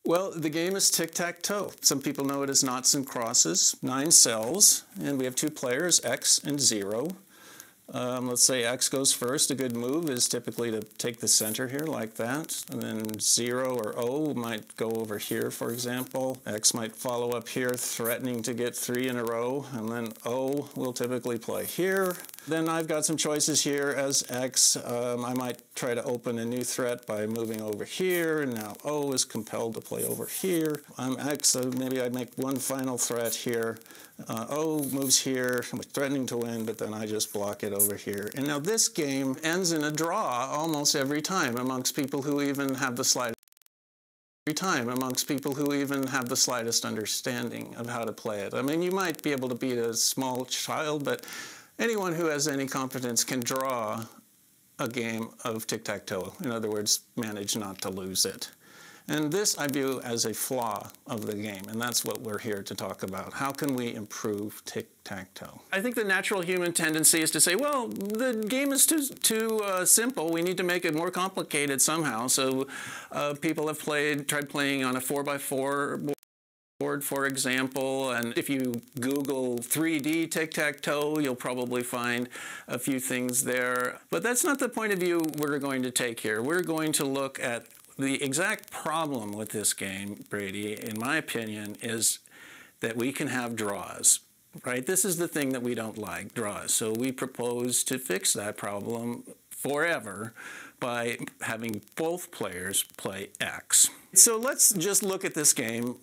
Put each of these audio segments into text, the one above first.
Well, the game is Tic Tac Toe. Some people know it as noughts and crosses, 9 cells, and we have 2 players, X and 0. Let's say X goes first. A good move is typically to take the center here like that, and then 0 or O might go over here, for example. X might follow up here, threatening to get 3 in a row, and then O will typically play here. Then I've got some choices here as X. I might try to open a new threat by moving over here, and now O is compelled to play over here. I'm X, so maybe I'd make one final threat here. O moves here, threatening to win, but then I just block it over here. And now this game ends in a draw almost every time amongst people who even have the slightest understanding of how to play it. I mean, you might be able to beat a small child, but anyone who has any competence can draw a game of tic-tac-toe. In other words, manage not to lose it. And this I view as a flaw of the game, and that's what we're here to talk about. How can we improve tic-tac-toe? I think the natural human tendency is to say, well, the game is too simple. We need to make it more complicated somehow. So people have tried playing on a 4x4 board, for example, and if you Google 3D tic-tac-toe, you'll probably find a few things there. But that's not the point of view we're going to take here. We're going to look at the exact problem with this game, Brady, in my opinion, is that we can have draws, right? This is the thing that we don't like, draws. So we propose to fix that problem forever by having both players play X. So let's just look at this game.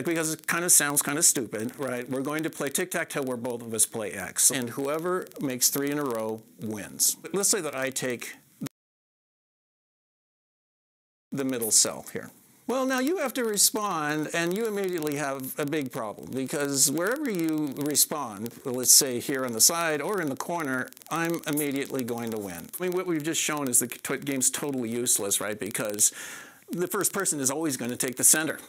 Because it kind of sounds kind of stupid, right? We're going to play tic-tac-toe where both of us play X, and whoever makes 3 in a row wins. Let's say that I take the middle cell here. Well, now you have to respond, and you immediately have a big problem, because wherever you respond, let's say here on the side or in the corner, I'm immediately going to win. I mean, what we've just shown is the game's totally useless, right? Because the first person is always going to take the center,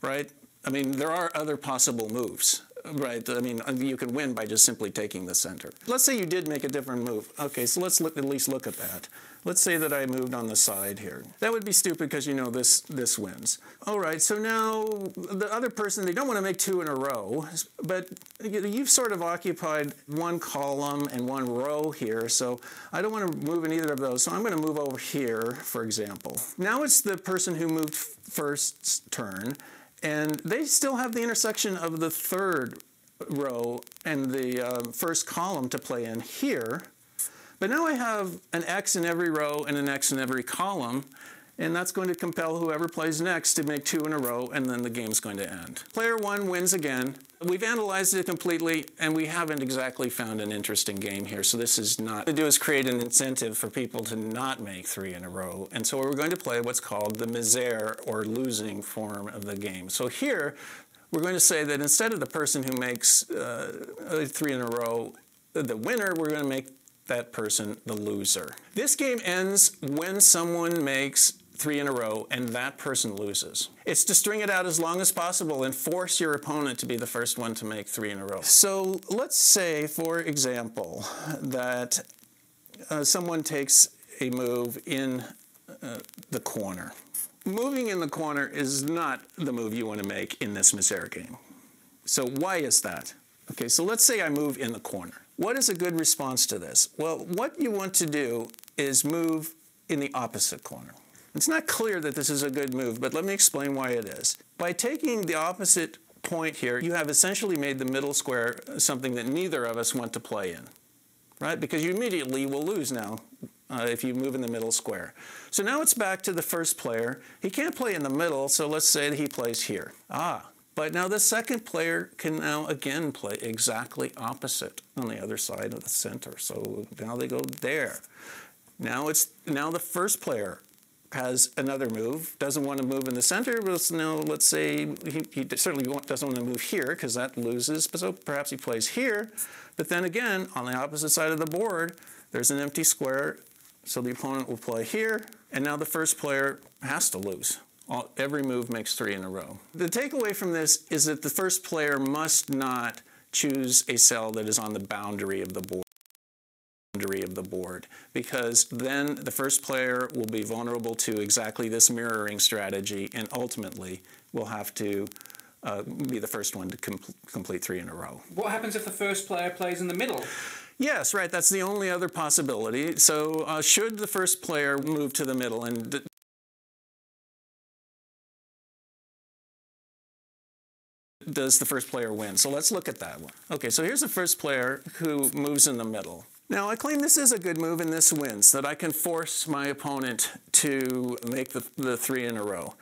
right? I mean, there are other possible moves, right? I mean, you can win by just simply taking the center. Let's say you did make a different move. Okay, so let's at least look at that. Let's say that I moved on the side here. That would be stupid because you know this wins. All right, so now the other person, they don't want to make 2 in a row, but you've sort of occupied one column and one row here, so I don't want to move in either of those, so I'm going to move over here, for example. Now it's the person who moved first's turn, and they still have the intersection of the third row and the first column to play in here. But now I have an X in every row and an X in every column, and that's going to compel whoever plays next to make 2 in a row, and then the game's going to end. Player 1 wins again. We've analyzed it completely, and we haven't exactly found an interesting game here, so this is not. What to do is create an incentive for people to not make 3 in a row, and so we're going to play what's called the misère, or losing form of the game. So here, we're going to say that instead of the person who makes 3 in a row the winner, we're going to make that person the loser. This game ends when someone makes 3 in a row and that person loses. It's to string it out as long as possible and force your opponent to be the first one to make 3 in a row. So let's say, for example, that someone takes a move in the corner. Moving in the corner is not the move you want to make in this misère game. So why is that? Okay, so let's say I move in the corner. What is a good response to this? Well, what you want to do is move in the opposite corner. It's not clear that this is a good move, but let me explain why it is. By taking the opposite point here, you have essentially made the middle square something that neither of us want to play in, right? Because you immediately will lose now if you move in the middle square. So now it's back to the first player. He can't play in the middle, so let's say that he plays here. But now the second player can now again play exactly opposite on the other side of the center. So now they go there. Now the first player has another move, doesn't want to move in the center, but now let's say he certainly doesn't want to move here because that loses, so perhaps he plays here. But then again, on the opposite side of the board, there's an empty square, so the opponent will play here, and now the first player has to lose. Every move makes 3 in a row. The takeaway from this is that the first player must not choose a cell that is on the boundary of the board. boundary of the board, because then the first player will be vulnerable to exactly this mirroring strategy, and ultimately will have to be the first one to complete 3 in a row. What happens if the first player plays in the middle? Yes, right, that's the only other possibility. So should the first player move to the middle, and does the first player win? So let's look at that one. Okay, so here's the first player who moves in the middle. Now, I claim this is a good move and this wins, that I can force my opponent to make the 3 in a row.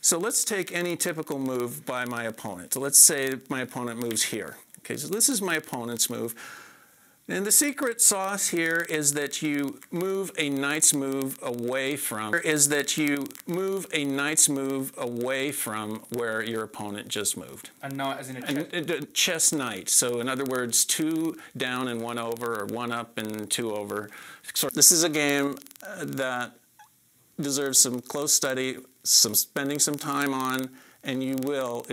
So let's take any typical move by my opponent. So let's say my opponent moves here. Okay, so this is my opponent's move. And the secret sauce here is that you move a knight's move away from, where your opponent just moved. A knight as in a chess knight. So in other words, 2 down and 1 over, or 1 up and 2 over. So this is a game that deserves some close study, spending some time on, and you will